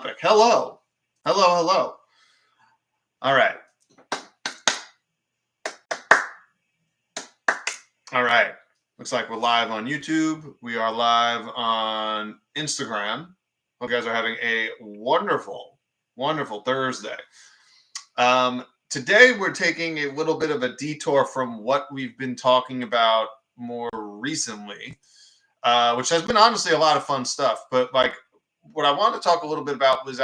Hello. Hello, hello. All right. All right. Looks like we're live on YouTube. We are live on Instagram. Hope you guys are having a wonderful, wonderful Thursday. Today we're taking a little bit of a detour from what we've been talking about more recently, which has been honestly a lot of fun stuff. But like what I wanted to talk a little bit about was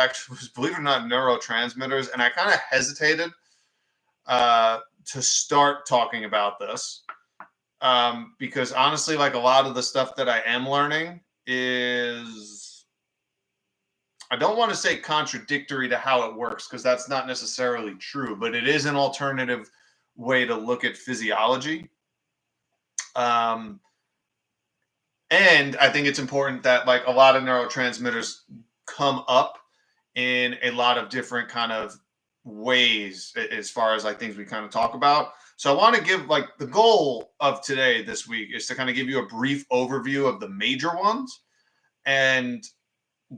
believe it or not, neurotransmitters. And I kind of hesitated to start talking about this because honestly, like a lot of the stuff that I am learning is, I don't want to say contradictory to how it works because that's not necessarily true, but it is an alternative way to look at physiology. And I think it's important that like a lot of neurotransmitters come up in a lot of different kind of ways as far as like things we kind of talk about. So I want to give like the goal of today this week is to kind of give you a brief overview of the major ones and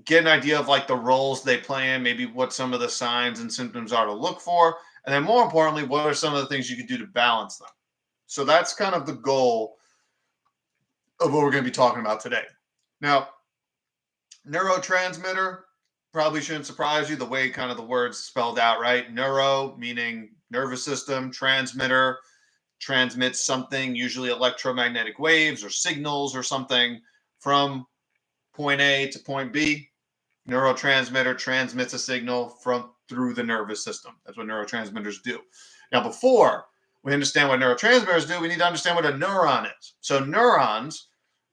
get an idea of like the roles they play in, maybe what some of the signs and symptoms are to look for. And then more importantly, what are some of the things you can do to balance them? So that's kind of the goal of what we're going to be talking about today. Now, neurotransmitter probably shouldn't surprise you the way kind of the words spelled out, right? Neuro meaning nervous system, transmitter transmits something, usually electromagnetic waves or signals or something from point A to point B. Neurotransmitter transmits a signal through the nervous system. That's what neurotransmitters do. Now, before we understand what neurotransmitters do, we need to understand what a neuron is. So neurons,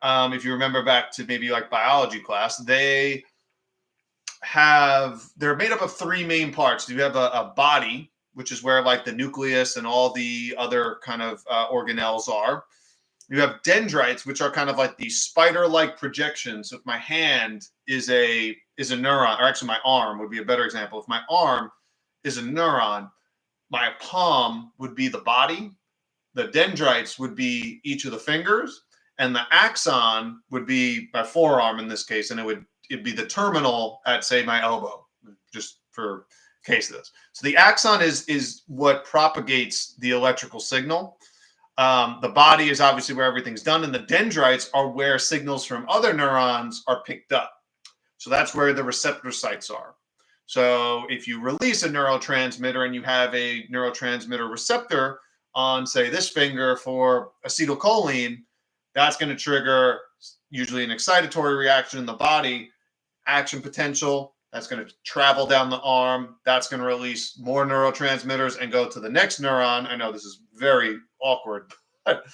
if you remember back to maybe like biology class, they're made up of three main parts. You have a body, which is where like the nucleus and all the other kind of organelles are. You have dendrites, which are kind of like these spider-like projections. So if my hand is a neuron, or actually my arm would be a better example. If my arm is a neuron, my palm would be the body, the dendrites would be each of the fingers, and the axon would be my forearm in this case, and it'd be the terminal at, say, my elbow, just for case of this. So the axon is what propagates the electrical signal. The body is obviously where everything's done, and the dendrites are where signals from other neurons are picked up. So that's where the receptor sites are. So if you release a neurotransmitter and you have a neurotransmitter receptor on, say, this finger for acetylcholine, that's going to trigger usually an excitatory reaction in the body, action potential. That's going to travel down the arm. That's going to release more neurotransmitters and go to the next neuron. I know this is very awkward, but,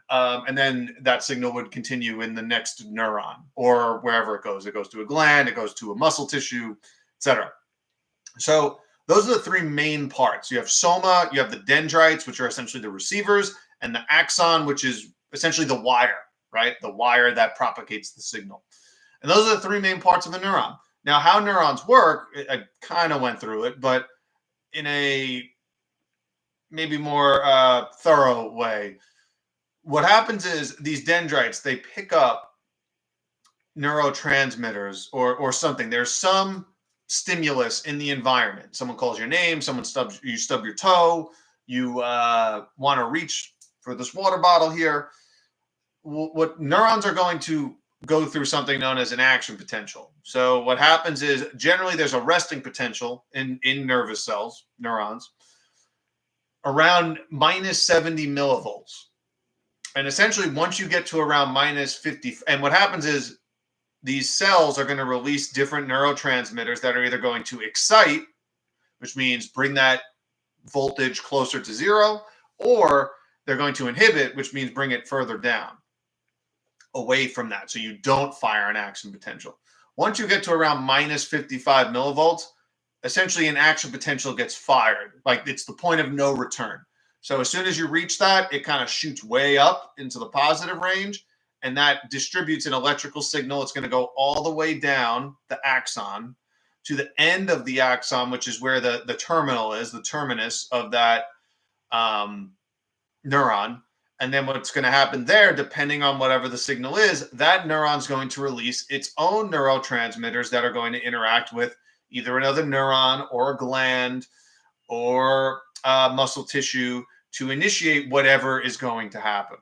and then that signal would continue in the next neuron or wherever it goes. It goes to a gland, it goes to a muscle tissue, etc. So those are the three main parts. You have soma, you have the dendrites, which are essentially the receivers, and the axon, which is essentially the wire, right? The wire that propagates the signal. And those are the three main parts of a neuron. Now, how neurons work, I kind of went through it, but in a maybe more thorough way. What happens is these dendrites, they pick up neurotransmitters or something. There's some stimulus in the environment. Someone calls your name, you stub your toe, you want to reach for this water bottle here. What neurons are going to go through something known as an action potential. So what happens is generally there's a resting potential in nervous cells, neurons, around minus 70 millivolts. And essentially once you get to around minus 50, and what happens is these cells are going to release different neurotransmitters that are either going to excite, which means bring that voltage closer to zero, or they're going to inhibit, which means bring it further down, away from that, so you don't fire an action potential. Once you get to around minus 55 millivolts, essentially an action potential gets fired. Like it's the point of no return. So as soon as you reach that, it kind of shoots way up into the positive range, and that distributes an electrical signal. It's going to go all the way down the axon to the end of the axon, which is where the terminal is, the terminus of that neuron. And then what's going to happen there, depending on whatever the signal is, that neuron's going to release its own neurotransmitters that are going to interact with either another neuron or a gland or muscle tissue to initiate whatever is going to happen.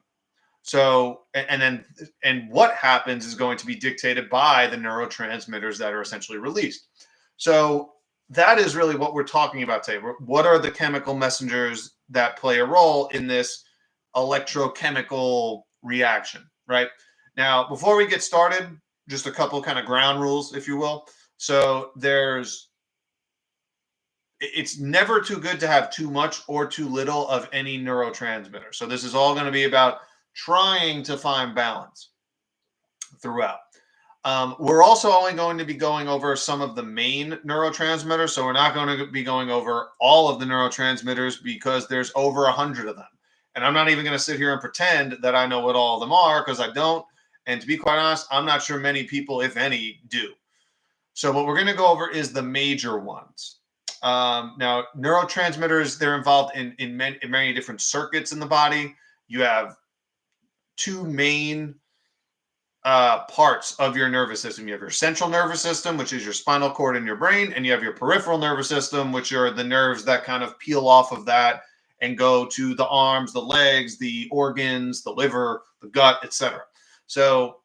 So, and what happens is going to be dictated by the neurotransmitters that are essentially released. So that is really what we're talking about today. What are the chemical messengers that play a role in this electrochemical reaction, right? Now, before we get started, just a couple kind of ground rules, if you will. So it's never too good to have too much or too little of any neurotransmitter. So this is all going to be about trying to find balance throughout. We're also only going to be going over some of the main neurotransmitters. So we're not going to be going over all of the neurotransmitters because there's over 100 of them. And I'm not even going to sit here and pretend that I know what all of them are, because I don't. And to be quite honest, I'm not sure many people, if any, do. So what we're going to go over is the major ones. Now, neurotransmitters, they're involved in many different circuits in the body. You have two main parts of your nervous system. You have your central nervous system, which is your spinal cord and your brain, and you have your peripheral nervous system, which are the nerves that kind of peel off of that and go to the arms, the legs, the organs, the liver, the gut, etc. So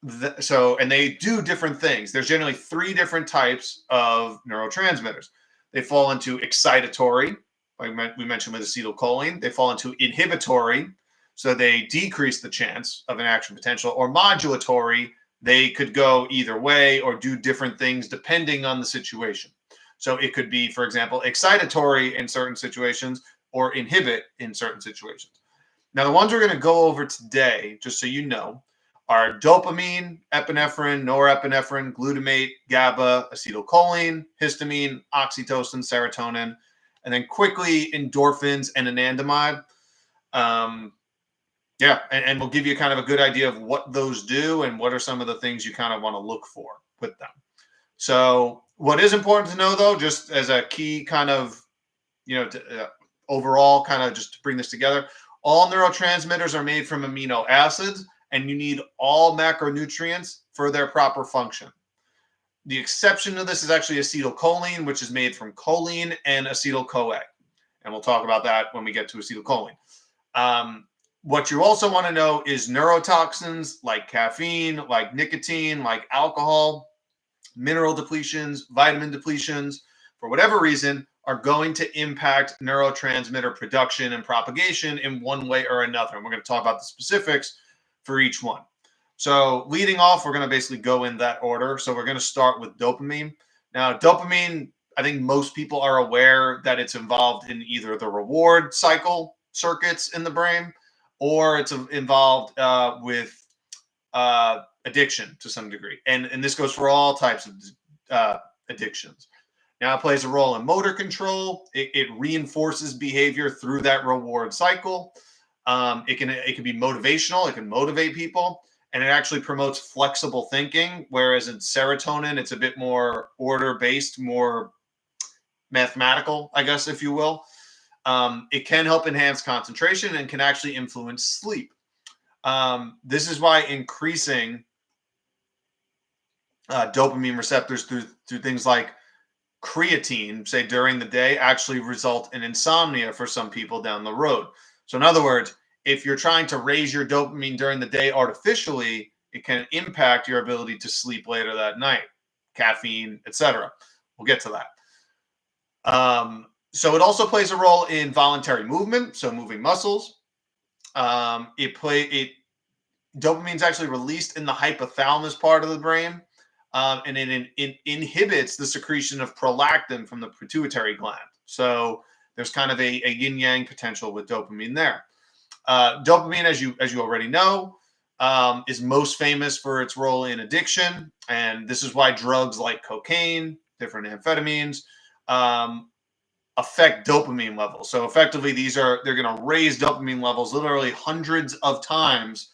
and they do different things. There's generally three different types of neurotransmitters. They fall into excitatory, like we mentioned with acetylcholine. They fall into inhibitory, so they decrease the chance of an action potential, or modulatory. They could go either way or do different things depending on the situation. So it could be, for example, excitatory in certain situations or inhibit in certain situations. Now, the ones we're going to go over today, just so you know, are dopamine, epinephrine, norepinephrine, glutamate, GABA, acetylcholine, histamine, oxytocin, serotonin, and then quickly endorphins and anandamide. And we'll give you kind of a good idea of what those do and what are some of the things you kind of want to look for with them. So what is important to know, though, just as a key kind of, overall kind of just to bring this together, all neurotransmitters are made from amino acids, and you need all macronutrients for their proper function. The exception to this is actually acetylcholine, which is made from choline and acetyl-CoA. And we'll talk about that when we get to acetylcholine. What you also want to know is neurotoxins like caffeine, like nicotine, like alcohol, mineral depletions, vitamin depletions, for whatever reason, are going to impact neurotransmitter production and propagation in one way or another. And we're going to talk about the specifics for each one. So leading off, we're going to basically go in that order. So we're going to start with dopamine. Now, dopamine, I think most people are aware that it's involved in either the reward cycle circuits in the brain, or it's involved with addiction to some degree. And this goes for all types of addictions. Now, it plays a role in motor control. It reinforces behavior through that reward cycle. It can be motivational. It can motivate people, and it actually promotes flexible thinking. Whereas in serotonin, it's a bit more order-based, more mathematical, I guess, if you will. It can help enhance concentration and can actually influence sleep. This is why increasing dopamine receptors through things like creatine, say during the day, actually result in insomnia for some people down the road. So in other words, if you're trying to raise your dopamine during the day artificially, it can impact your ability to sleep later that night, caffeine, etc. We'll get to that. So it also plays a role in voluntary movement, so moving muscles. Dopamine is actually released in the hypothalamus part of the brain, and it inhibits the secretion of prolactin from the pituitary gland. So there's kind of a yin-yang potential with dopamine there. Dopamine, as you already know, is most famous for its role in addiction, and this is why drugs like cocaine, different amphetamines, affect dopamine levels. So effectively, they're going to raise dopamine levels literally hundreds of times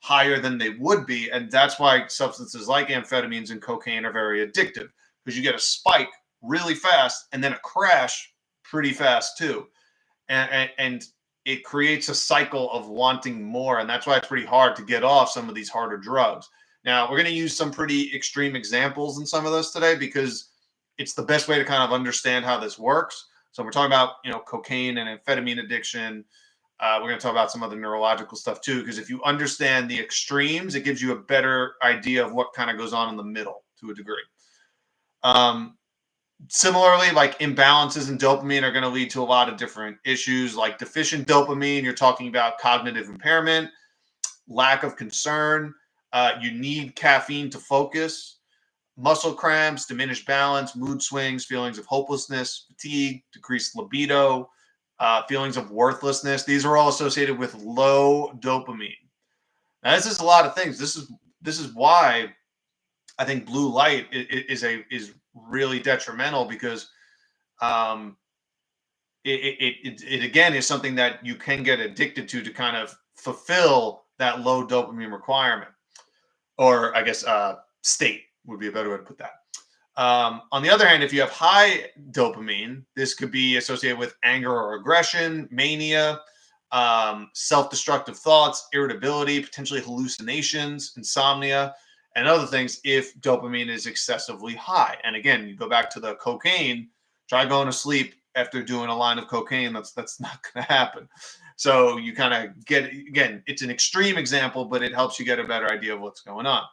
higher than they would be, and that's why substances like amphetamines and cocaine are very addictive, because you get a spike really fast and then a crash pretty fast too. And it creates a cycle of wanting more. And that's why it's pretty hard to get off some of these harder drugs. Now, we're going to use some pretty extreme examples in some of this today because it's the best way to kind of understand how this works. So we're talking about, cocaine and amphetamine addiction. We're going to talk about some other neurological stuff too, because if you understand the extremes, it gives you a better idea of what kind of goes on in the middle to a degree. Similarly, like imbalances in dopamine are going to lead to a lot of different issues, like deficient dopamine. You're talking about cognitive impairment, lack of concern. You need caffeine to focus, muscle cramps, diminished balance, mood swings, feelings of hopelessness, fatigue, decreased libido, feelings of worthlessness. These are all associated with low dopamine. Now, this is a lot of things. This is why I think blue light is really detrimental, because it again is something that you can get addicted to kind of fulfill that low dopamine requirement, or I guess state would be a better way to put that. On the other hand, if you have high dopamine, this could be associated with anger or aggression, mania, self-destructive thoughts, irritability, potentially hallucinations, insomnia, and other things if dopamine is excessively high. And again, you go back to the cocaine, try going to sleep after doing a line of cocaine. That's not going to happen. So you kind of get, again, it's an extreme example, but it helps you get a better idea of what's going on.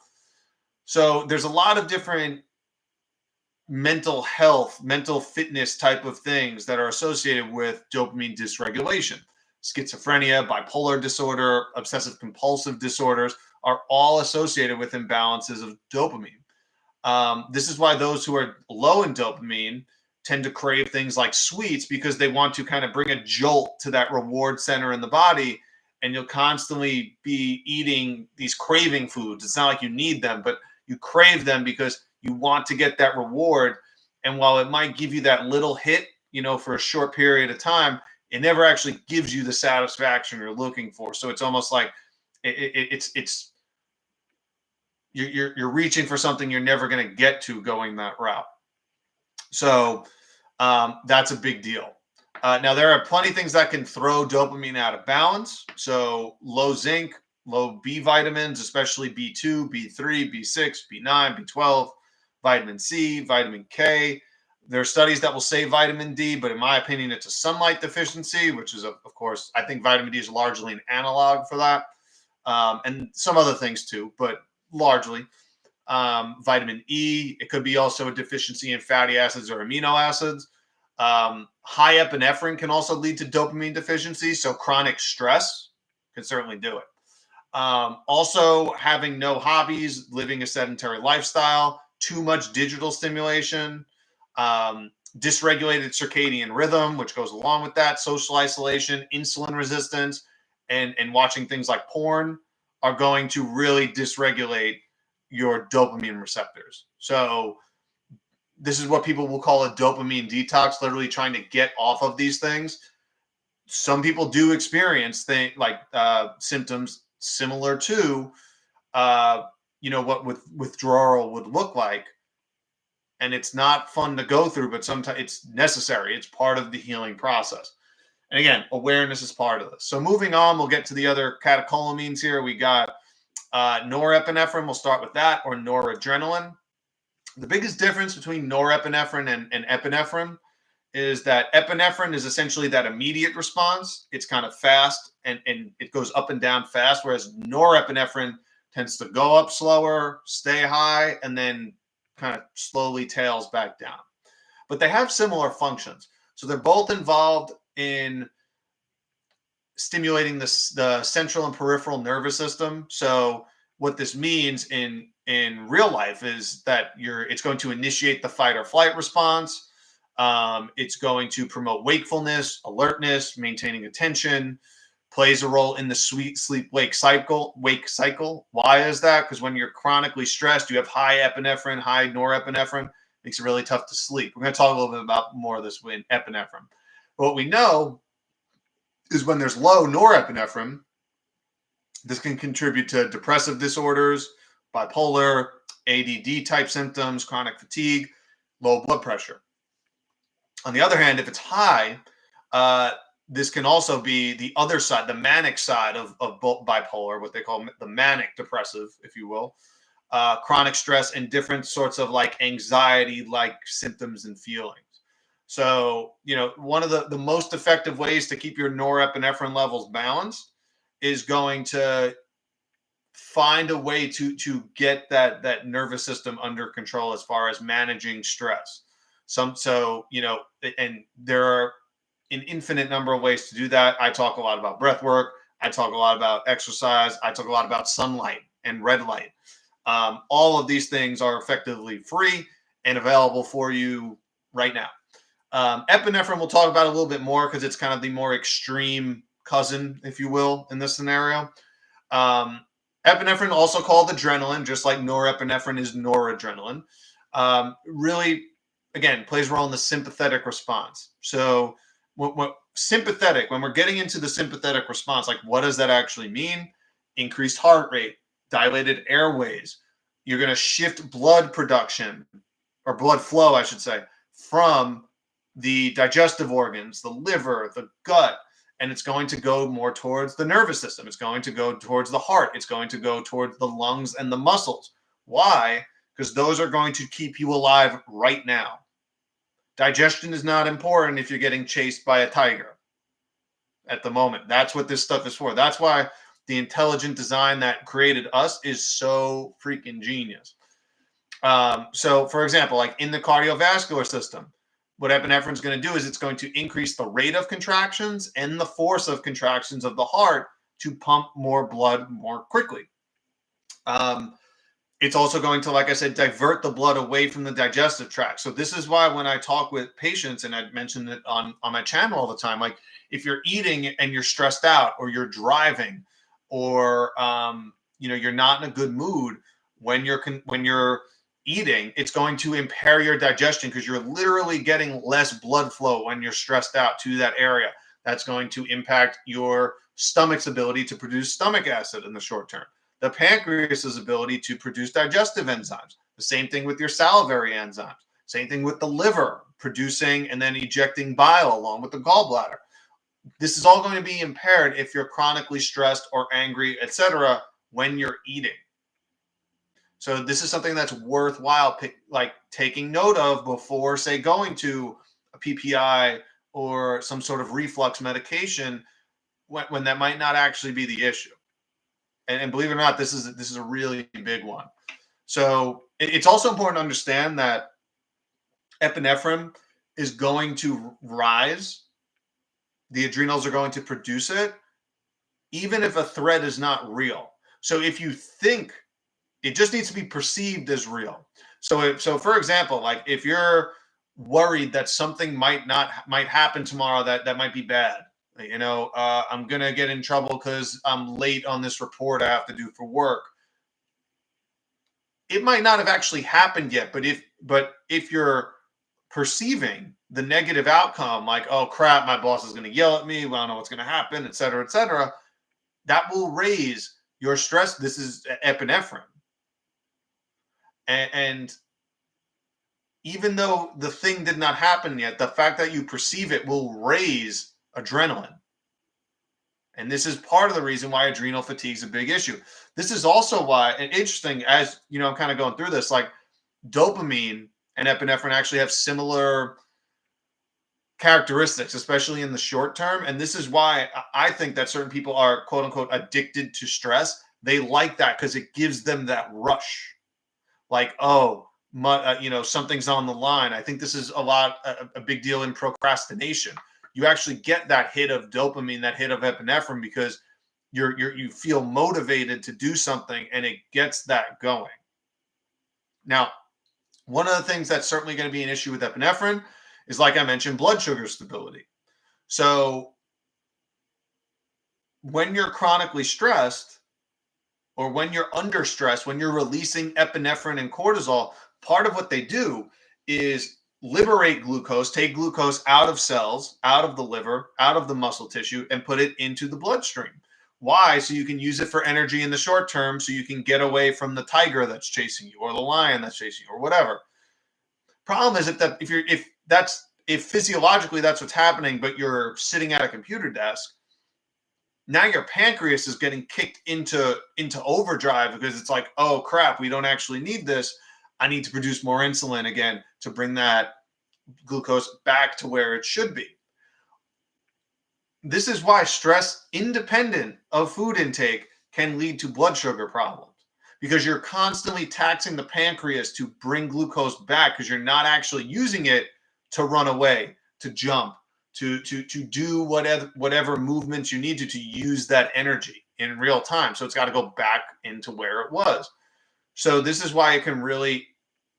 So there's a lot of different mental health, mental fitness type of things that are associated with dopamine dysregulation. Schizophrenia, bipolar disorder, obsessive compulsive disorders are all associated with imbalances of dopamine. This is why those who are low in dopamine tend to crave things like sweets, because they want to kind of bring a jolt to that reward center in the body. And you'll constantly be eating these craving foods. It's not like you need them, but you crave them because you want to get that reward. And while it might give you that little hit, for a short period of time, it never actually gives you the satisfaction you're looking for. So it's almost like you're reaching for something you're never going to get to going that route. So that's a big deal. Now, there are plenty of things that can throw dopamine out of balance. So low zinc, low B vitamins, especially B2, B3, B6, B9, B12, vitamin C, vitamin K. There are studies that will say vitamin D, but in my opinion, it's a sunlight deficiency, which is, of course, I think vitamin D is largely an analog for that. And some other things too, but largely. Vitamin E, it could be also a deficiency in fatty acids or amino acids. High epinephrine can also lead to dopamine deficiency, so chronic stress can certainly do it. Also, having no hobbies, living a sedentary lifestyle, too much digital stimulation, dysregulated circadian rhythm, which goes along with that, social isolation, insulin resistance, and watching things like porn are going to really dysregulate your dopamine receptors. So this is what people will call a dopamine detox, literally trying to get off of these things. Some people do experience things like symptoms similar to what withdrawal would look like. And it's not fun to go through, but sometimes it's necessary. It's part of the healing process. And again, awareness is part of this. So moving on, we'll get to the other catecholamines here. We got norepinephrine. We'll start with that, or noradrenaline. The biggest difference between norepinephrine and epinephrine is that epinephrine is essentially that immediate response. It's kind of fast and it goes up and down fast, whereas norepinephrine tends to go up slower, stay high, and then kind of slowly tails back down. But they have similar functions. So they're both involved in stimulating the central and peripheral nervous system. So what this means in real life is that it's going to initiate the fight or flight response. It's going to promote wakefulness, alertness, maintaining attention, plays a role in the sleep-wake cycle. Why is that? Because when you're chronically stressed, you have high epinephrine, high norepinephrine. Makes it really tough to sleep. We're going to talk a little bit about more of this in epinephrine. But what we know is when there's low norepinephrine, this can contribute to depressive disorders, bipolar, ADD type symptoms, chronic fatigue, low blood pressure. On the other hand, if it's high, this can also be the other side, the manic side of bipolar, what they call the manic depressive, if you will, chronic stress and different sorts of like anxiety like symptoms and feelings. So, one of the most effective ways to keep your norepinephrine levels balanced is going to find a way to get that nervous system under control as far as managing stress. And there are an infinite number of ways to do that. I talk a lot about breath work. I talk a lot about exercise. I talk a lot about sunlight and red light. All of these things are effectively free and available for you right now. Epinephrine we'll talk about a little bit more because it's kind of the more extreme cousin, if you will, in this scenario. Epinephrine, also called adrenaline, just like norepinephrine is noradrenaline, really, again, plays a role in the sympathetic response. So when we're getting into the sympathetic response, like what does that actually mean? Increased heart rate, dilated airways. You're going to shift blood production, or blood flow, I should say, from the digestive organs, the liver, the gut, and it's going to go more towards the nervous system. It's going to go towards the heart. It's going to go towards the lungs and the muscles. Why? Because those are going to keep you alive right now. Digestion is not important if you're getting chased by a tiger at the moment. That's what this stuff is for. That's why the intelligent design that created us is so freaking genius. So, for example, like in the cardiovascular system, what epinephrine is going to do is it's going to increase the rate of contractions and the force of contractions of the heart to pump more blood more quickly. It's also going to, like I said, divert the blood away from the digestive tract. So this is why when I talk with patients, and I mentioned it on my channel all the time, like if you're eating and you're stressed out, or you're driving, or you're not in a good mood when you're eating, it's going to impair your digestion because you're literally getting less blood flow when you're stressed out to that area. That's going to impact your stomach's ability to produce stomach acid in the short term. The pancreas's ability to produce digestive enzymes. The same thing with your salivary enzymes. Same thing with the liver producing and then ejecting bile along with the gallbladder. This is all going to be impaired if you're chronically stressed or angry, etc., when you're eating. So this is something that's worthwhile taking note of before, say, going to a PPI or some sort of reflux medication when that might not actually be the issue. And believe it or not, this is a really big one. So it's also important to understand that epinephrine is going to rise. The adrenals are going to produce it, even if a threat is not real. So if you think, it just needs to be perceived as real. So for example, like if you're worried that something might happen tomorrow that might be bad, I'm going to get in trouble because I'm late on this report I have to do for work. It might not have actually happened yet, but if you're perceiving the negative outcome, like, oh crap, my boss is going to yell at me, well, I don't know what's going to happen, et cetera, that will raise your stress. This is epinephrine. And even though the thing did not happen yet, the fact that you perceive it will raise adrenaline. And this is part of the reason why adrenal fatigue is a big issue. This is also why, and interesting, as I'm kind of going through this, like dopamine and epinephrine actually have similar characteristics, especially in the short term. And this is why I think that certain people are, quote unquote, addicted to stress. They like that because it gives them that rush. Like, something's on the line. I think this is a big deal in procrastination. You actually get that hit of dopamine, that hit of epinephrine, because you feel motivated to do something, and it gets that going. Now, one of the things that's certainly going to be an issue with epinephrine is, like I mentioned, blood sugar stability. So when you're chronically stressed, or when you're under stress, when you're releasing epinephrine and cortisol, part of what they do is liberate glucose, take glucose out of cells, out of the liver, out of the muscle tissue, and put it into the bloodstream. Why? So you can use it for energy in the short term, so you can get away from the tiger that's chasing you, or the lion that's chasing you, or whatever. Problem is, if that's if physiologically that's what's happening, but you're sitting at a computer desk, now your pancreas is getting kicked into overdrive because it's like, oh crap, we don't actually need this. I need to produce more insulin again to bring that glucose back to where it should be. This is why stress independent of food intake can lead to blood sugar problems, because you're constantly taxing the pancreas to bring glucose back because you're not actually using it to run away, to jump, to do whatever movements you need to use that energy in real time. So it's got to go back into where it was. So this is why it can really,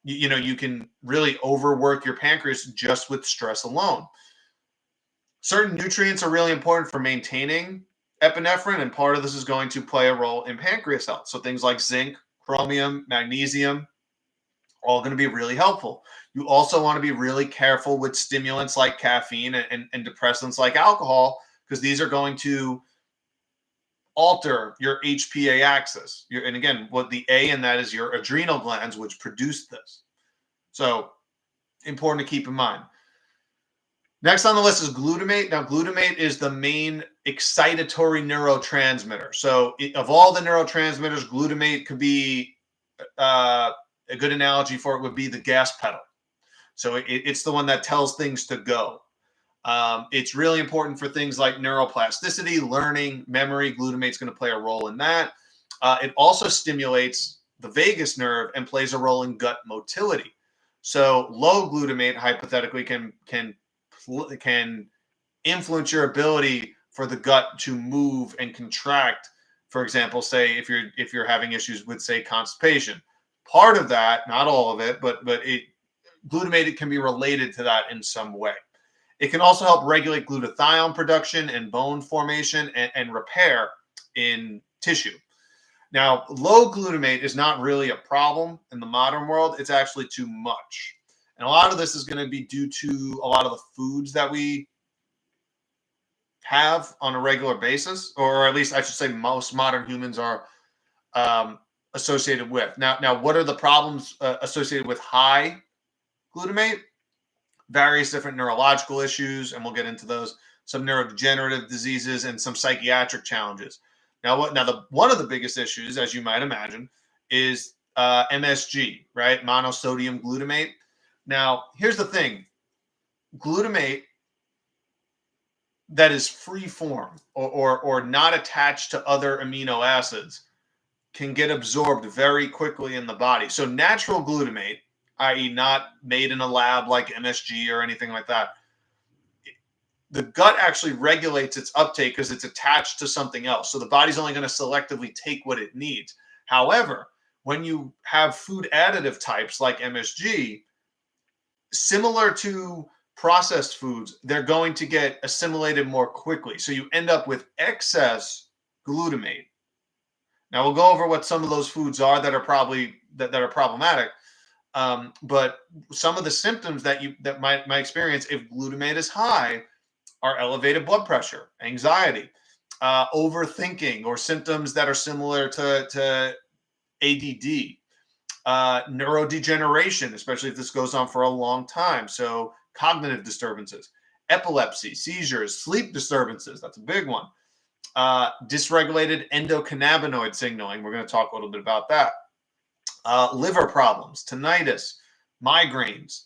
you can really overwork your pancreas just with stress alone. Certain nutrients are really important for maintaining epinephrine, and part of this is going to play a role in pancreas health. So things like zinc, chromium, magnesium, all going to be really helpful. You also want to be really careful with stimulants like caffeine and depressants like alcohol, because these are going to alter your HPA axis. And again, what the A in that is your adrenal glands, which produce this. So important to keep in mind. Next on the list is glutamate. Now, glutamate is the main excitatory neurotransmitter. So of all the neurotransmitters, glutamate could be a good analogy for it would be the gas pedal. So it's the one that tells things to go. It's really important for things like neuroplasticity, learning, memory. Glutamate's going to play a role in that. It also stimulates the vagus nerve and plays a role in gut motility. So low glutamate hypothetically can influence your ability for the gut to move and contract. For example, say if you're having issues with, say, constipation. Part of that, not all of it, but glutamate can be related to that in some way. It can also help regulate glutathione production and bone formation and repair in tissue. Now, low glutamate is not really a problem in the modern world. It's actually too much. And a lot of this is going to be due to a lot of the foods that we have on a regular basis, or at least I should say most modern humans are associated with. Now, what are the problems associated with high glutamate? Various different neurological issues, and we'll get into those, some neurodegenerative diseases and some psychiatric challenges. Now, one of the biggest issues, as you might imagine, is MSG, right? Monosodium glutamate. Now, here's the thing. Glutamate that is free form or not attached to other amino acids can get absorbed very quickly in the body. So natural glutamate, i.e. not made in a lab like MSG or anything like that, the gut actually regulates its uptake because it's attached to something else. So the body's only going to selectively take what it needs. However, when you have food additive types like MSG, similar to processed foods, they're going to get assimilated more quickly. So you end up with excess glutamate. Now we'll go over what some of those foods are that are probably that are problematic. But some of the symptoms that might experience if glutamate is high are elevated blood pressure, anxiety, overthinking, or symptoms that are similar to ADD, neurodegeneration, especially if this goes on for a long time. So cognitive disturbances, epilepsy, seizures, sleep disturbances. That's a big one. Dysregulated endocannabinoid signaling. We're going to talk a little bit about that. Liver problems, tinnitus, migraines.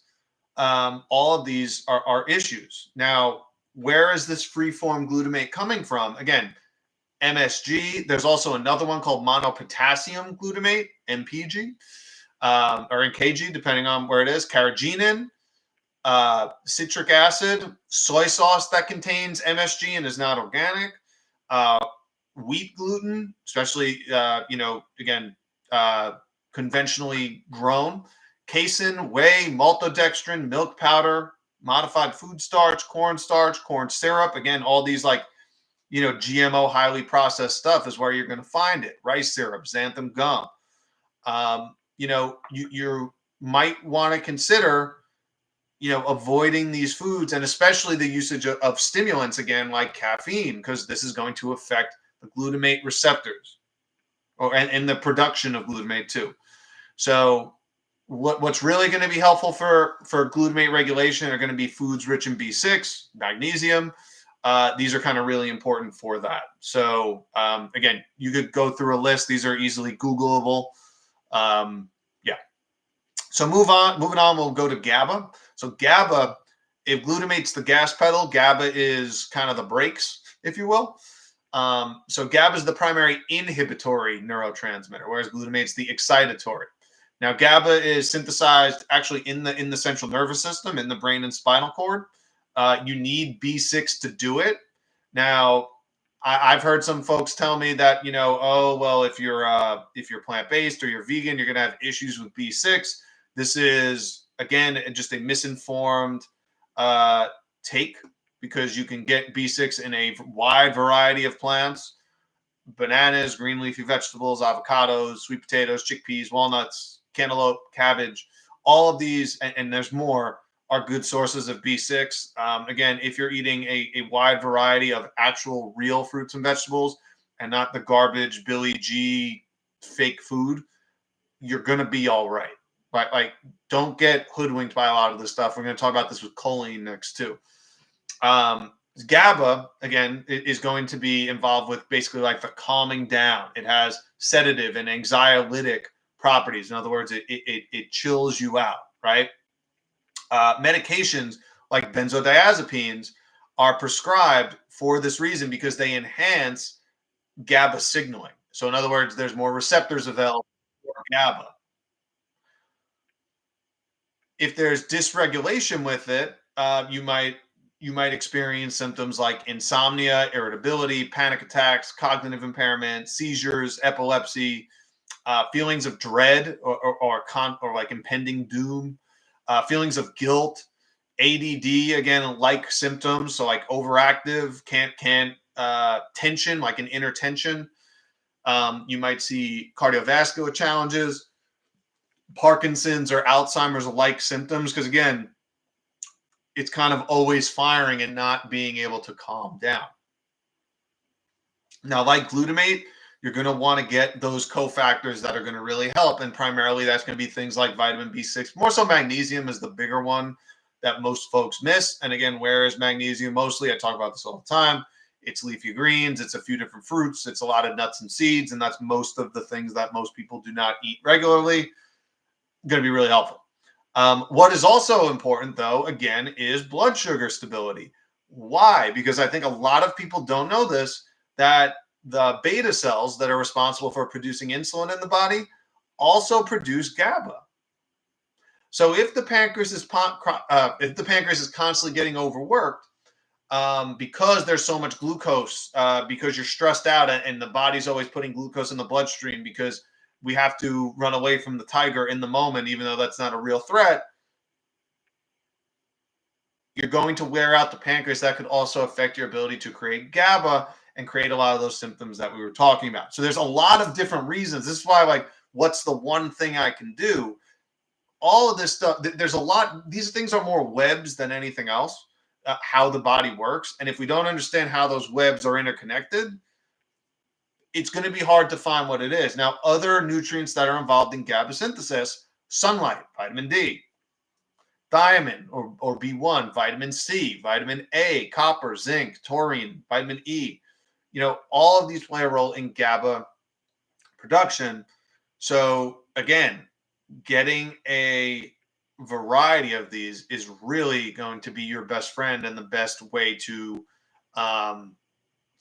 All of these are issues. Now, where is this free-form glutamate coming from? Again, MSG. There's also another one called monopotassium glutamate, MPG, or NKG, depending on where it is. Carrageenan, citric acid, soy sauce that contains MSG and is not organic, wheat gluten, especially, again, conventionally grown, casein, whey, maltodextrin, milk powder, modified food starch, corn syrup. Again, all these GMO highly processed stuff is where you're going to find it. Rice syrup, xanthan gum. You might want to consider, avoiding these foods, and especially the usage of stimulants, again, like caffeine, because this is going to affect the glutamate receptors and the production of glutamate too. So What's really going to be helpful for glutamate regulation are going to be foods rich in B6, magnesium. These are kind of really important for that. So again, you could go through a list. These are easily Googleable. Yeah. So moving on, we'll go to GABA. So GABA, if glutamate's the gas pedal, GABA is kind of the brakes, if you will. So GABA is the primary inhibitory neurotransmitter, whereas glutamate's the excitatory. Now, GABA is synthesized actually in the central nervous system, in the brain and spinal cord. You need B6 to do it. Now, I've heard some folks tell me that, oh well, if you're plant-based or you're vegan, you're going to have issues with B6. This is again just a misinformed take, because you can get B6 in a wide variety of plants: bananas, green leafy vegetables, avocados, sweet potatoes, chickpeas, walnuts, cantaloupe, cabbage. All of these, and there's more, are good sources of B6. Again, if you're eating a wide variety of actual real fruits and vegetables and not the garbage Billy G fake food, you're going to be all right. Right? Like, don't get hoodwinked by a lot of this stuff. We're going to talk about this with choline next too. GABA, again, is going to be involved with basically like the calming down. It has sedative and anxiolytic properties. In other words, it chills you out, right? Medications like benzodiazepines are prescribed for this reason, because they enhance GABA signaling. So in other words, there's more receptors available for GABA. If there's dysregulation with it, you might experience symptoms like insomnia, irritability, panic attacks, cognitive impairment, seizures, epilepsy, feelings of dread or like impending doom, feelings of guilt, ADD, again, like symptoms. So like overactive, can't tension, like an inner tension. You might see cardiovascular challenges, Parkinson's or Alzheimer's like symptoms, because again, it's kind of always firing and not being able to calm down. Now, like glutamate, you're going to want to get those cofactors that are going to really help. And primarily that's going to be things like vitamin B6. More so magnesium is the bigger one that most folks miss. And again, where is magnesium mostly? I talk about this all the time. It's leafy greens. It's a few different fruits. It's a lot of nuts and seeds. And that's most of the things that most people do not eat regularly. Going to be really helpful. What is also important, though, again, is blood sugar stability. Why? Because I think a lot of people don't know this, that the beta cells that are responsible for producing insulin in the body also produce GABA. So if the pancreas is constantly getting overworked, because there's so much glucose, because you're stressed out and the body's always putting glucose in the bloodstream because we have to run away from the tiger in the moment, even though that's not a real threat, you're going to wear out the pancreas. That could also affect your ability to create GABA and create a lot of those symptoms that we were talking about. So there's a lot of different reasons. This is why, like, what's the one thing I can do? All of this stuff, there's a lot. These things are more webs than anything else, how the body works. And if we don't understand how those webs are interconnected, it's going to be hard to find what it is. Now, other nutrients that are involved in GABA synthesis: sunlight, vitamin D, thiamine or B1, vitamin C, vitamin A, copper, zinc, taurine, vitamin E. All of these play a role in GABA production. So again, getting a variety of these is really going to be your best friend and the best way to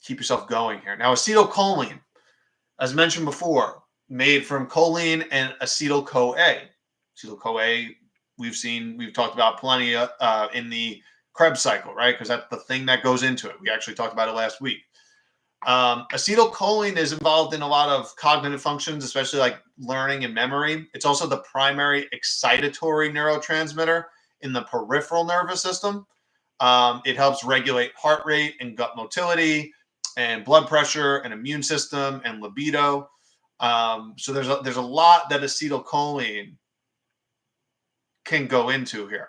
keep yourself going here. Now, acetylcholine, as mentioned before, made from choline and acetyl-CoA. Acetyl-CoA, we've talked about plenty in the Krebs cycle, right? Because that's the thing that goes into it. We actually talked about it last week. Acetylcholine is involved in a lot of cognitive functions, especially like learning and memory. It's also the primary excitatory neurotransmitter in the peripheral nervous system. It helps regulate heart rate and gut motility and blood pressure and immune system and libido. So there's a lot that acetylcholine can go into here.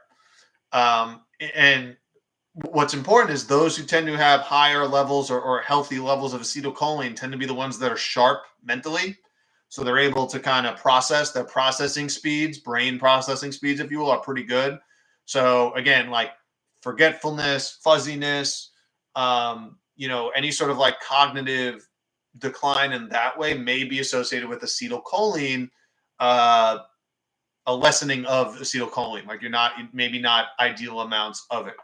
And what's important is those who tend to have higher levels or healthy levels of acetylcholine tend to be the ones that are sharp mentally. So they're able to kind of process. Their processing speeds, brain processing speeds, if you will, are pretty good. So again, like forgetfulness, fuzziness, any sort of like cognitive decline in that way may be associated with acetylcholine, a lessening of acetylcholine. Like maybe not ideal amounts of it.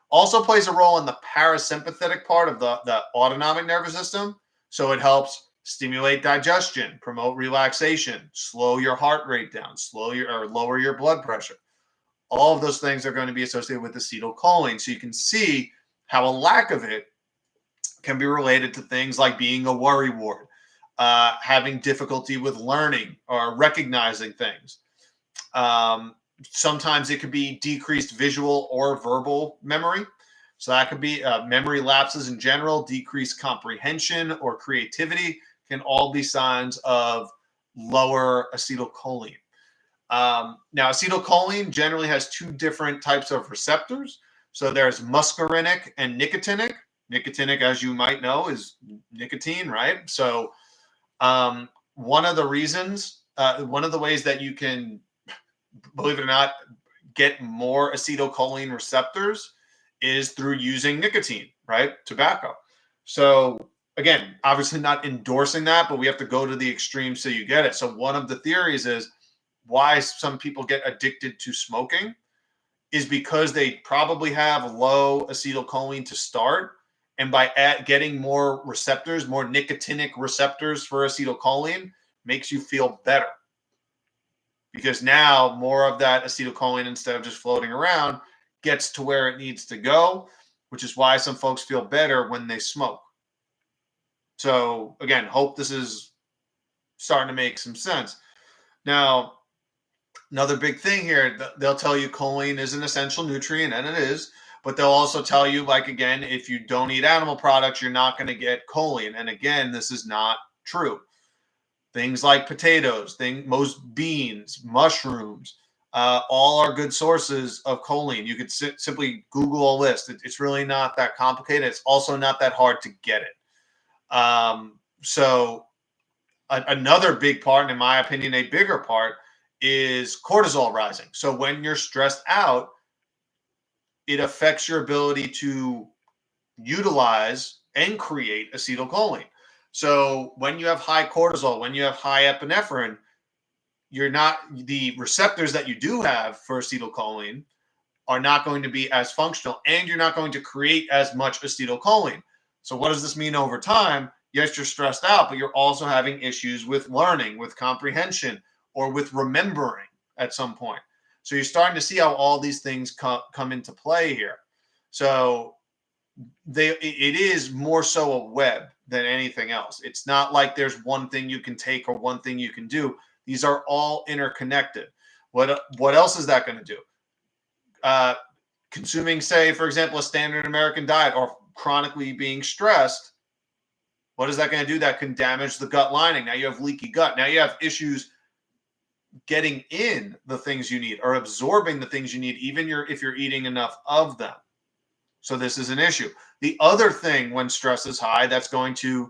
Also plays a role in the parasympathetic part of the autonomic nervous system. So it helps stimulate digestion, promote relaxation, slow your heart rate down, lower your blood pressure. All of those things are going to be associated with acetylcholine. So you can see how a lack of it can be related to things like being a worrywart, having difficulty with learning or recognizing things. Sometimes it could be decreased visual or verbal memory. So that could be memory lapses in general, decreased comprehension or creativity can all be signs of lower acetylcholine. Now, acetylcholine generally has two different types of receptors. So there's muscarinic and nicotinic. Nicotinic, as you might know, is nicotine, right? So one of the ways that you can, believe it or not, get more acetylcholine receptors is through using nicotine, right? Tobacco. So again, obviously not endorsing that, but we have to go to the extreme so you get it. So one of the theories is why some people get addicted to smoking is because they probably have low acetylcholine to start. And by getting more receptors, more nicotinic receptors for acetylcholine makes you feel better. Because now more of that acetylcholine, instead of just floating around, gets to where it needs to go, which is why some folks feel better when they smoke. So again, hope this is starting to make some sense. Now, another big thing here, they'll tell you choline is an essential nutrient, and it is, but they'll also tell you, like, again, if you don't eat animal products, you're not going to get choline. And again, this is not true. Things like potatoes, most beans, mushrooms, all are good sources of choline. You could simply Google a list. It's really not that complicated. It's also not that hard to get it. So another big part, and in my opinion, a bigger part, is cortisol rising. So when you're stressed out, it affects your ability to utilize and create acetylcholine. So when you have high cortisol, when you have high epinephrine, the receptors that you do have for acetylcholine are not going to be as functional, and you're not going to create as much acetylcholine. So what does this mean over time? Yes, you're stressed out, but you're also having issues with learning, with comprehension, or with remembering at some point. So you're starting to see how all these things come into play here. So it is more so a web than anything else. It's not like there's one thing you can take or one thing you can do. These are all interconnected. What else is that going to do? Consuming, say, for example, a standard American diet or chronically being stressed, what is that going to do? That can damage the gut lining. Now you have leaky gut. Now you have issues getting in the things you need or absorbing the things you need, even if you're eating enough of them. So this is an issue. The other thing when stress is high, that's going to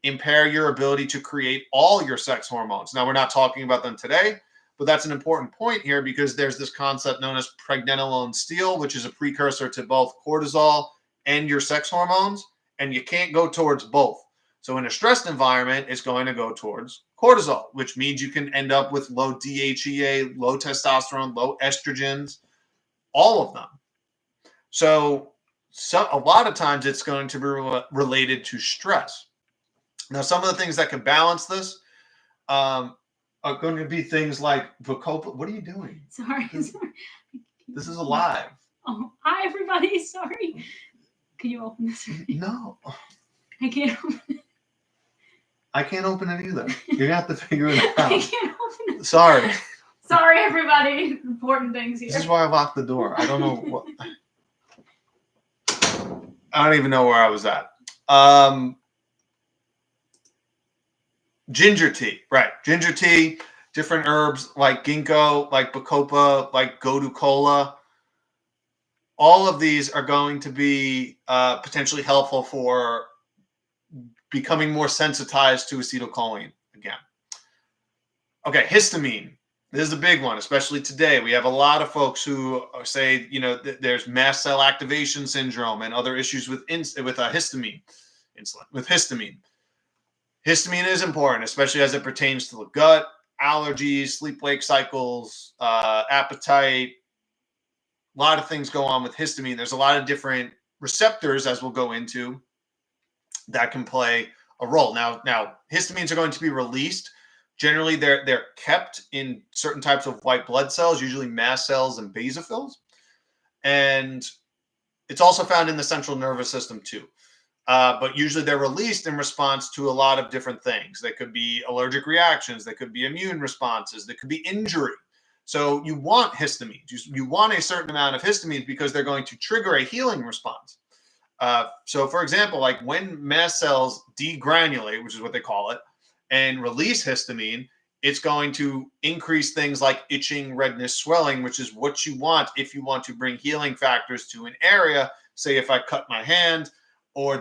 impair your ability to create all your sex hormones. Now, we're not talking about them today, but that's an important point here because there's this concept known as pregnenolone steal, which is a precursor to both cortisol and your sex hormones, and you can't go towards both. So in a stressed environment, it's going to go towards cortisol, which means you can end up with low DHEA, low testosterone, low estrogens, all of them. So a lot of times it's going to be related to stress. Now, some of the things that can balance this are going to be things like Bacopa. What are you doing? Sorry. This is alive. Oh, hi, everybody. Sorry. Can you open this? No. I can't open it. I can't open it either. You're going to have to figure it out. I can't open it. Sorry. Sorry, everybody. Important things here. This is why I locked the door. I don't know what. I don't even know where I was at. Ginger tea, right? Ginger tea, different herbs like ginkgo, like bacopa, like gotu kola. All of these are going to be potentially helpful for becoming more sensitized to acetylcholine again. Okay, histamine. This is a big one, especially today. We have a lot of folks who say, there's mast cell activation syndrome and other issues with histamine, insulin, with histamine. Histamine is important, especially as it pertains to the gut, allergies, sleep-wake cycles, appetite. A lot of things go on with histamine. There's a lot of different receptors, as we'll go into, that can play a role. Now, histamines are going to be released. Generally, they're kept in certain types of white blood cells, usually mast cells and basophils, and it's also found in the central nervous system too. But usually they're released in response to a lot of different things. They could be allergic reactions, they could be immune responses, they could be injury. So you want histamines. You want a certain amount of histamines because they're going to trigger a healing response. So, for example, like when mast cells degranulate, which is what they call it, and release histamine, it's going to increase things like itching, redness, swelling, which is what you want if you want to bring healing factors to an area. Say if I cut my hand, or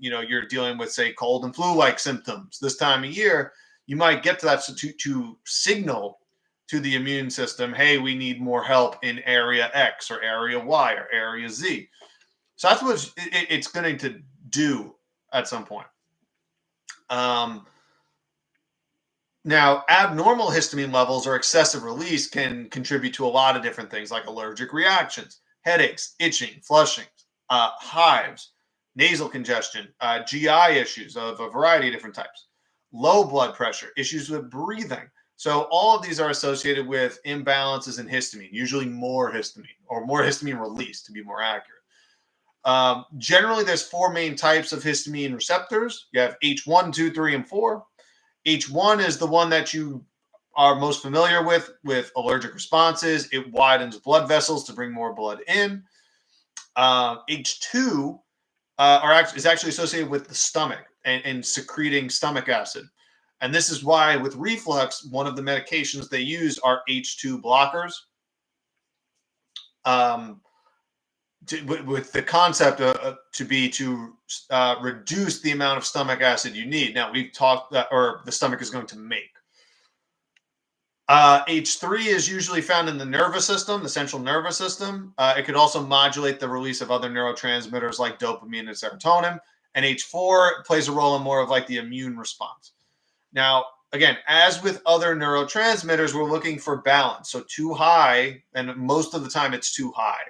you're dealing with, say, cold and flu-like symptoms this time of year, you might get to that to signal to the immune system, hey, we need more help in area X or area Y or area Z. So that's what it's going to do at some point. Now, abnormal histamine levels or excessive release can contribute to a lot of different things like allergic reactions, headaches, itching, flushing, hives, nasal congestion, GI issues of a variety of different types, low blood pressure, issues with breathing. So all of these are associated with imbalances in histamine, usually more histamine or more histamine release, to be more accurate. Generally, there's four main types of histamine receptors. You have H1, 2, 3, and 4. H1 is the one that you are most familiar with allergic responses. It widens blood vessels to bring more blood in. H2 is actually associated with the stomach and secreting stomach acid. And this is why with reflux, one of the medications they use are H2 blockers. With the concept to reduce the amount of stomach acid you need. Now, we've talked that, or the stomach is going to make. H3 is usually found in the nervous system, the central nervous system. It could also modulate the release of other neurotransmitters like dopamine and serotonin. And H4 plays a role in more of like the immune response. Now, again, as with other neurotransmitters, we're looking for balance. So too high, and most of the time it's too high.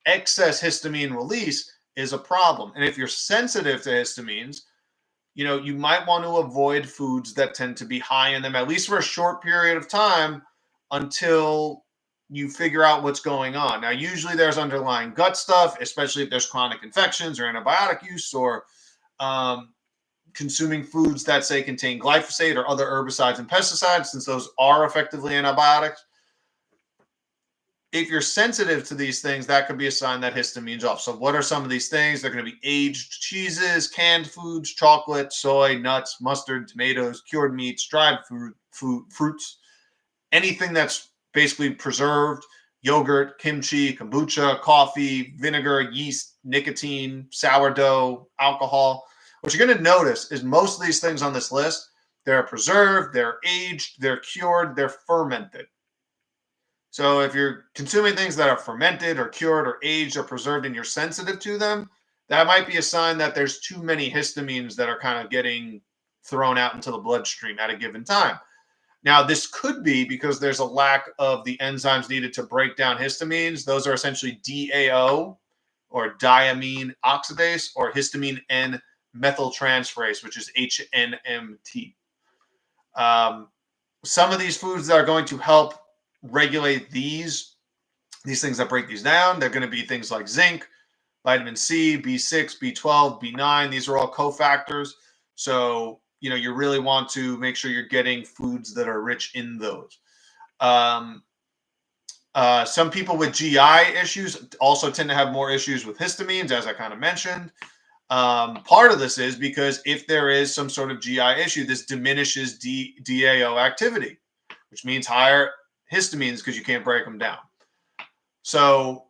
Excess histamine release is a problem. And if you're sensitive to histamines, you might want to avoid foods that tend to be high in them, at least for a short period of time until you figure out what's going on. Now, usually there's underlying gut stuff, especially if there's chronic infections or antibiotic use or consuming foods that, say, contain glyphosate or other herbicides and pesticides, since those are effectively antibiotics. If you're sensitive to these things, that could be a sign that histamine's off. So what are some of these things? They're going to be aged cheeses, canned foods, chocolate, soy, nuts, mustard, tomatoes, cured meats, dried fruits, anything that's basically preserved, yogurt, kimchi, kombucha, coffee, vinegar, yeast, nicotine, sourdough, alcohol. What you're going to notice is most of these things on this list, they're preserved, they're aged, they're cured, they're fermented. So if you're consuming things that are fermented or cured or aged or preserved and you're sensitive to them, that might be a sign that there's too many histamines that are kind of getting thrown out into the bloodstream at a given time. Now, this could be because there's a lack of the enzymes needed to break down histamines. Those are essentially DAO, or diamine oxidase, or histamine N methyltransferase, which is HNMT. Some of these foods that are going to help regulate these things that break these down, they're going to be things like zinc, vitamin C, B6, B12, B9. These are all cofactors. So, you really want to make sure you're getting foods that are rich in those. Some people with GI issues also tend to have more issues with histamines, as I kind of mentioned. Part of this is because if there is some sort of GI issue, this diminishes DAO activity, which means higher histamines because you can't break them down. So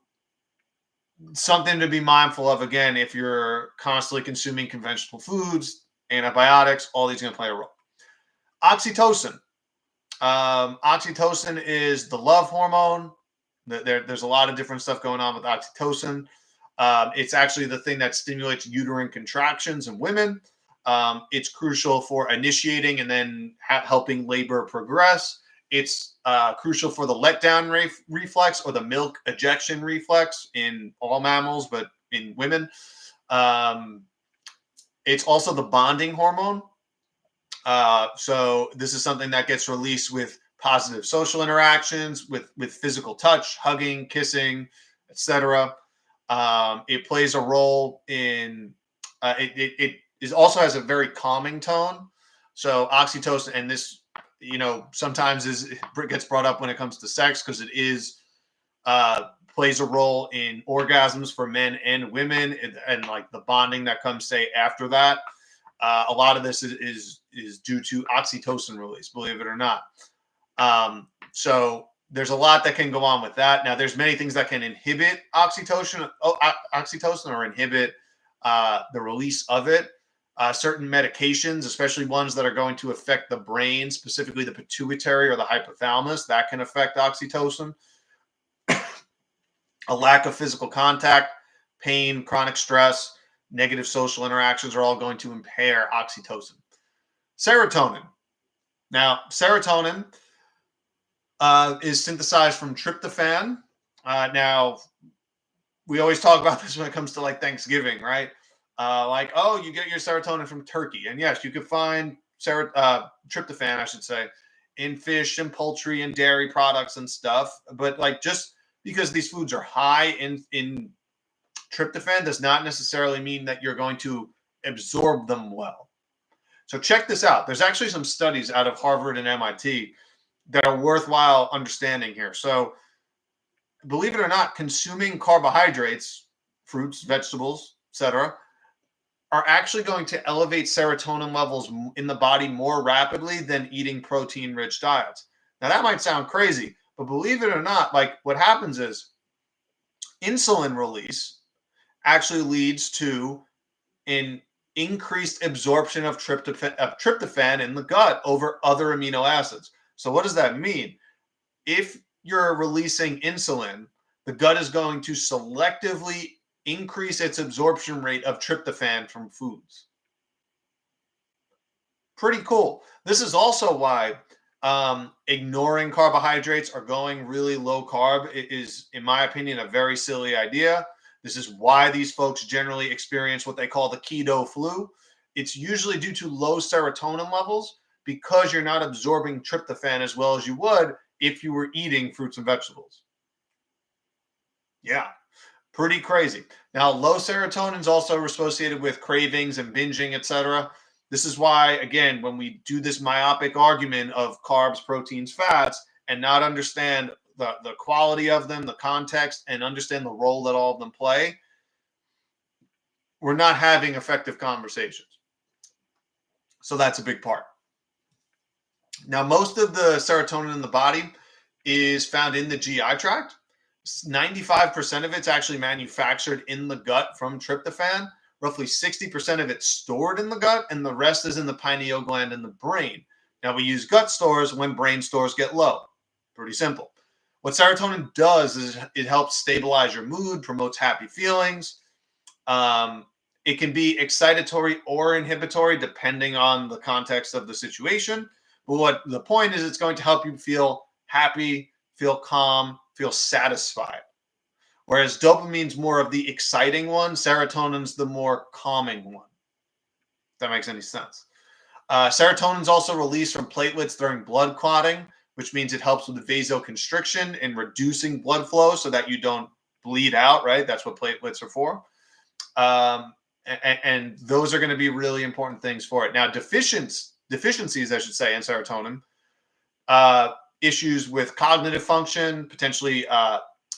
something to be mindful of, again, if you're constantly consuming conventional foods, antibiotics, all these are going to play a role. Oxytocin. Oxytocin is the love hormone. There's a lot of different stuff going on with oxytocin. It's actually the thing that stimulates uterine contractions in women. It's crucial for initiating and then helping labor progress. It's crucial for the letdown reflex or the milk ejection reflex in all mammals, but in women. It's also the bonding hormone. So this is something that gets released with positive social interactions, with physical touch, hugging, kissing, etc. It plays a role in it also has a very calming tone. So oxytocin, and this, sometimes gets brought up when it comes to sex, because it is plays a role in orgasms for men and women, and like the bonding that comes, say, after that. A lot of this is due to oxytocin release, believe it or not. So there's a lot that can go on with that. Now, there's many things that can inhibit oxytocin or inhibit the release of it. Certain medications, especially ones that are going to affect the brain, specifically the pituitary or the hypothalamus, that can affect oxytocin. A lack of physical contact, pain, chronic stress, negative social interactions are all going to impair oxytocin. Serotonin. Now, serotonin is synthesized from tryptophan. Now, we always talk about this when it comes to like Thanksgiving, right? You get your serotonin from turkey. And yes, you can find tryptophan, I should say, in fish and poultry and dairy products and stuff. But like, just because these foods are high in tryptophan does not necessarily mean that you're going to absorb them well. So check this out. There's actually some studies out of Harvard and MIT that are worthwhile understanding here. So believe it or not, consuming carbohydrates, fruits, vegetables, etc., are actually going to elevate serotonin levels in the body more rapidly than eating protein-rich diets. Now, that might sound crazy, but believe it or not, like, what happens is insulin release actually leads to an increased absorption of tryptophan in the gut over other amino acids. So what does that mean? If you're releasing insulin, the gut is going to selectively increase its absorption rate of tryptophan from foods. Pretty cool. This is also why ignoring carbohydrates or going really low carb is, in my opinion, a very silly idea. This is why these folks generally experience what they call the keto flu. It's usually due to low serotonin levels because you're not absorbing tryptophan as well as you would if you were eating fruits and vegetables. Yeah, pretty crazy. Now, low serotonin is also associated with cravings and binging, etc. This is why, again, when we do this myopic argument of carbs, proteins, fats, and not understand the quality of them, the context, and understand the role that all of them play, we're not having effective conversations. So that's a big part. Now, most of the serotonin in the body is found in the GI tract. 95% of it's actually manufactured in the gut from tryptophan. Roughly 60% of it's stored in the gut, and the rest is in the pineal gland in the brain. Now, we use gut stores when brain stores get low. Pretty simple. What serotonin does is it helps stabilize your mood, promotes happy feelings. It can be excitatory or inhibitory depending on the context of the situation. But what the point is, it's going to help you feel happy, feel calm, feel satisfied. Whereas dopamine's more of the exciting one, serotonin's the more calming one. If that makes any sense. Serotonin's also released from platelets during blood clotting, which means it helps with vasoconstriction and reducing blood flow so that you don't bleed out, right? That's what platelets are for. And those are going to be really important things for it. Now, deficiencies, I should say, in serotonin, issues with cognitive function, potentially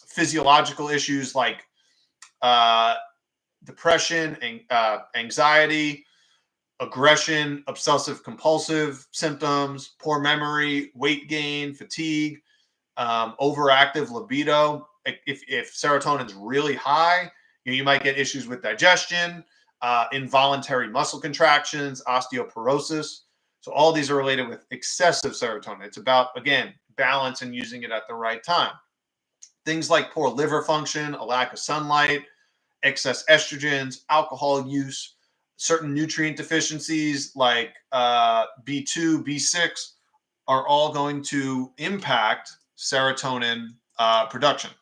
physiological issues like depression, anxiety, aggression, obsessive compulsive symptoms, poor memory, weight gain, fatigue, overactive libido. If serotonin's really high, you might get issues with digestion, involuntary muscle contractions, osteoporosis. So all these are related with excessive serotonin. It's about, again, balance and using it at the right time. Things like poor liver function, a lack of sunlight, excess estrogens, alcohol use, certain nutrient deficiencies like B2, B6 are all going to impact serotonin production.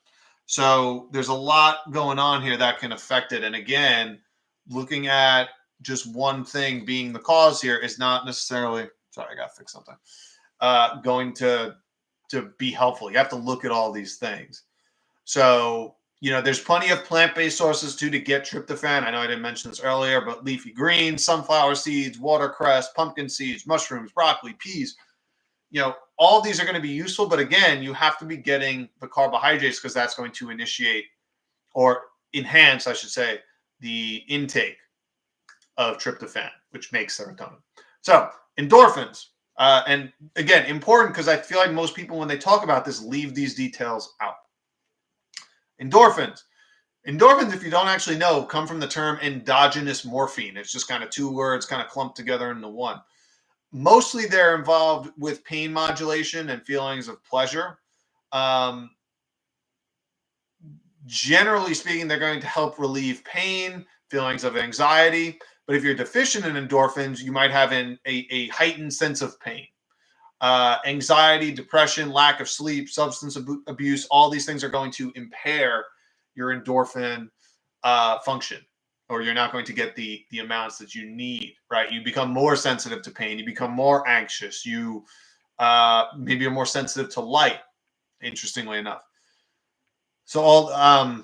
So there's a lot going on here that can affect it. And again, looking at just one thing being the cause here is not necessarily, sorry, I got to fix something, going to be helpful. You have to look at all these things. So, there's plenty of plant-based sources too to get tryptophan. I know I didn't mention this earlier, but leafy greens, sunflower seeds, watercress, pumpkin seeds, mushrooms, broccoli, peas, all these are going to be useful. But again, you have to be getting the carbohydrates because that's going to initiate or enhance, I should say, the intake of tryptophan, which makes serotonin. So endorphins, and again, important because I feel like most people, when they talk about this, leave these details out. Endorphins. Endorphins, if you don't actually know, come from the term endogenous morphine. It's just kind of two words kind of clumped together into one. Mostly they're involved with pain modulation and feelings of pleasure. Generally speaking, they're going to help relieve pain, feelings of anxiety. But if you're deficient in endorphins, you might have a heightened sense of pain. Anxiety, depression, lack of sleep, substance abuse, all these things are going to impair your endorphin function, or you're not going to get the amounts that you need, right? You become more sensitive to pain. You become more anxious. You maybe are more sensitive to light, interestingly enough. So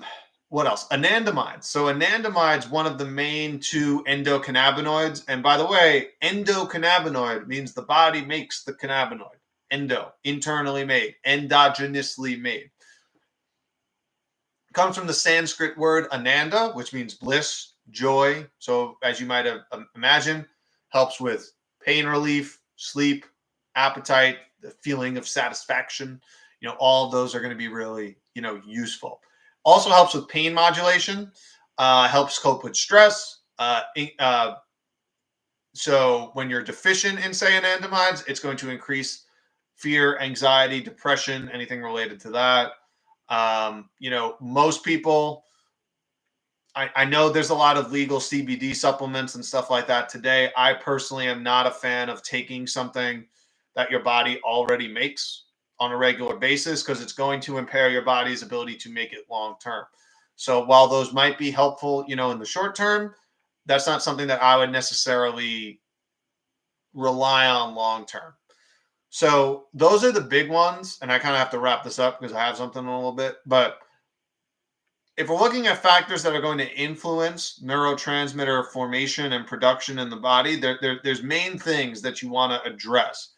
what else? Anandamides. So anandamides, one of the main two endocannabinoids. And by the way, endocannabinoid means the body makes the cannabinoid. Endo, internally made, endogenously made. Comes from the Sanskrit word ananda, which means bliss, joy. So as you might have imagined, helps with pain relief, sleep, appetite, the feeling of satisfaction. All of those are going to be really, useful. Also helps with pain modulation, helps cope with stress. So when you're deficient in, say, anandamides, it's going to increase fear, anxiety, depression, anything related to that. Most people, I know there's a lot of legal CBD supplements and stuff like that today. I personally am not a fan of taking something that your body already makes on a regular basis because it's going to impair your body's ability to make it long term. So while those might be helpful, in the short term, that's not something that I would necessarily rely on long term. So those are the big ones. And I kind of have to wrap this up because I have something in a little bit. But if we're looking at factors that are going to influence neurotransmitter formation and production in the body, there's main things that you want to address.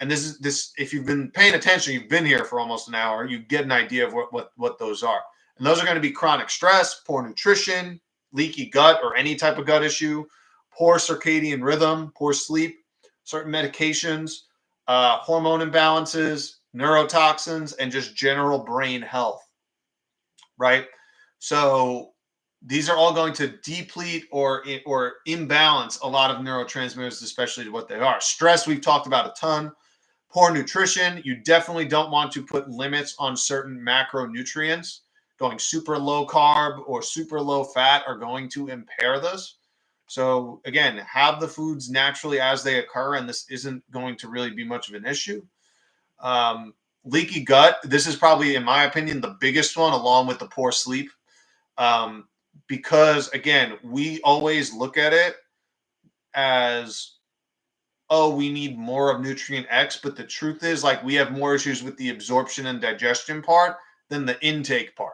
And this, if you've been paying attention, you've been here for almost an hour, you get an idea of what those are. And those are going to be chronic stress, poor nutrition, leaky gut or any type of gut issue, poor circadian rhythm, poor sleep, certain medications, hormone imbalances, neurotoxins, and just general brain health, right? So these are all going to deplete or imbalance a lot of neurotransmitters, especially to what they are. Stress, we've talked about a ton. Poor nutrition, you definitely don't want to put limits on certain macronutrients. Going super low carb or super low fat are going to impair this. So again, have the foods naturally as they occur, and this isn't going to really be much of an issue. Leaky gut, this is probably, in my opinion, the biggest one, along with the poor sleep. Because again, we always look at it as, oh, we need more of nutrient X, but the truth is, like, we have more issues with the absorption and digestion part than the intake part.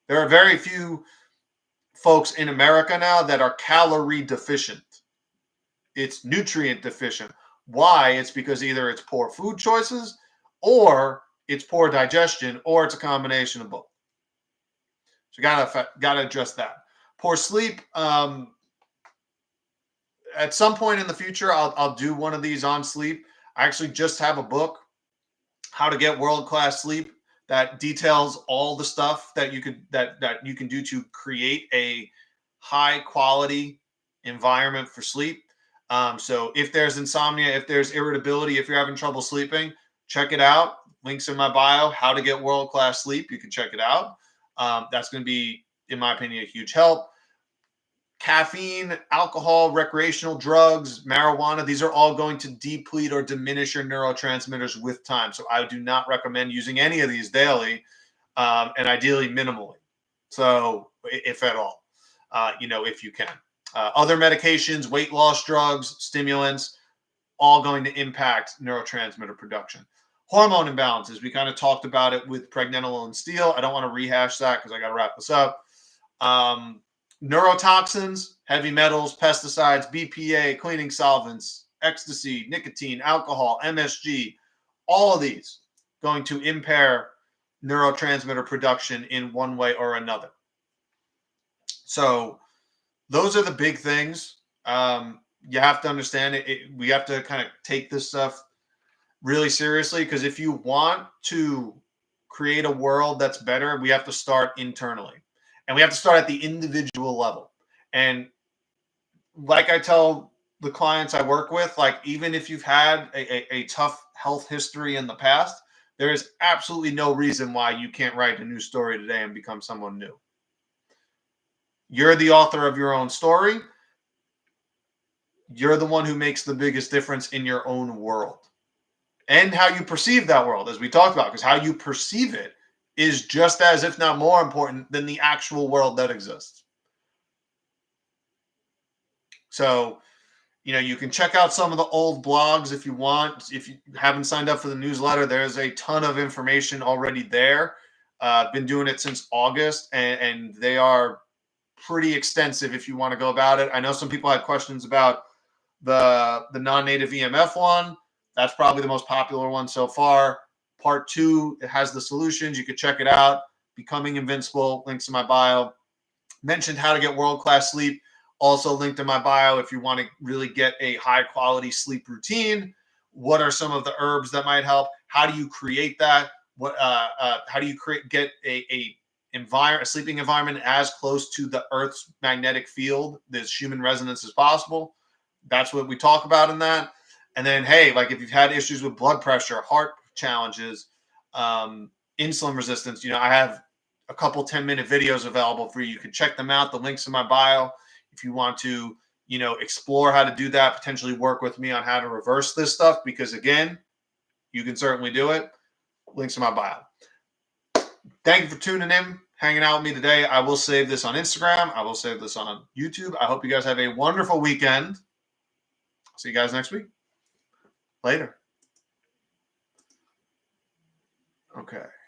There are very few folks in America now that are calorie deficient. It's nutrient deficient. Why? It's because either it's poor food choices, or it's poor digestion, or it's a combination of both. So gotta address that. Poor sleep. At some point in the future, I'll do one of these on sleep. I actually just have a book, How to Get World-Class Sleep, that details all the stuff that you can do to create a high quality environment for sleep. So if there's insomnia, if there's irritability, if you're having trouble sleeping, check it out. Links in my bio, how to get world-class sleep. You can check it out. That's going to be, in my opinion, a huge help. Caffeine, alcohol, recreational drugs, marijuana, these are all going to deplete or diminish your neurotransmitters with time. So I do not recommend using any of these daily, and ideally minimally. So if at all, if you can. Other medications, weight loss drugs, stimulants, all going to impact neurotransmitter production. Hormone imbalances, we kind of talked about it with pregnenolone and steel. I don't want to rehash that because I got to wrap this up. Neurotoxins, heavy metals, pesticides, BPA, cleaning solvents, ecstasy, nicotine, alcohol, MSG, all of these going to impair neurotransmitter production in one way or another. So those are the big things. You have to understand it. We have to kind of take this stuff really seriously, because if you want to create a world that's better, we have to start internally. And we have to start at the individual level. And like I tell the clients I work with, like, even if you've had a tough health history in the past, there is absolutely no reason why you can't write a new story today and become someone new. You're the author of your own story. You're the one who makes the biggest difference in your own world and how you perceive that world, as we talked about, because how you perceive it is just as, if not more important than the actual world that exists. So, you can check out some of the old blogs if you want. If you haven't signed up for the newsletter, there's a ton of information already there. I've been doing it since August, and they are pretty extensive if you want to go about it. I know some people had questions about the non-native EMF one. That's probably the most popular one so far. Part 2, it has the solutions. You could check it out. Becoming Invincible, links in my bio. Mentioned how to get world-class sleep, also linked in my bio if you want to really get a high-quality sleep routine. What are some of the herbs that might help? How do you create that? How do you get a sleeping environment as close to the Earth's magnetic field, this Schumann resonance, as possible? That's what we talk about in that. And then, hey, like if you've had issues with blood pressure, heart challenges, insulin resistance, I have a couple 10-minute videos available for you. You can check them out. The link's in my bio. If you want to, explore how to do that, potentially work with me on how to reverse this stuff, because again, you can certainly do it. Links in my bio. Thank you for tuning in, hanging out with me today. I will save this on Instagram. I will save this on YouTube. I hope you guys have a wonderful weekend. See you guys next week. Later. Okay.